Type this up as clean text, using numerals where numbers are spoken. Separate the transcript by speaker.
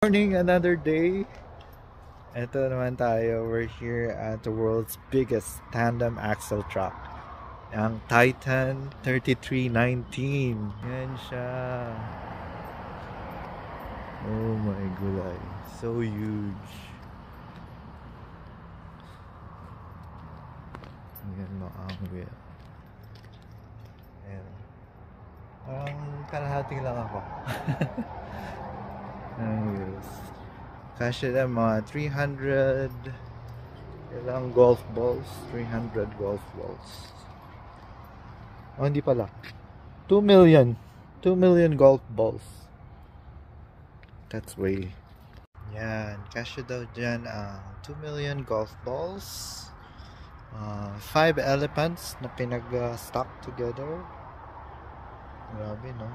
Speaker 1: Morning, another day. Ito naman tayo. We're here at the world's biggest tandem axle truck. Ang Titan 3319. Yan siya. Oh my gulay. So huge. Yan mo ang wheel. Ayan. Parang kalahati lang ako. Ang wheels. Kasya na mga 300 ilang golf balls. 300 golf balls. Oh, hindi pala. 2 million. 2 million golf balls. That's way. Yan. Kasya daw dyan ang 2 million golf balls. 5 elephants na pinag-stock together. Grabe, no?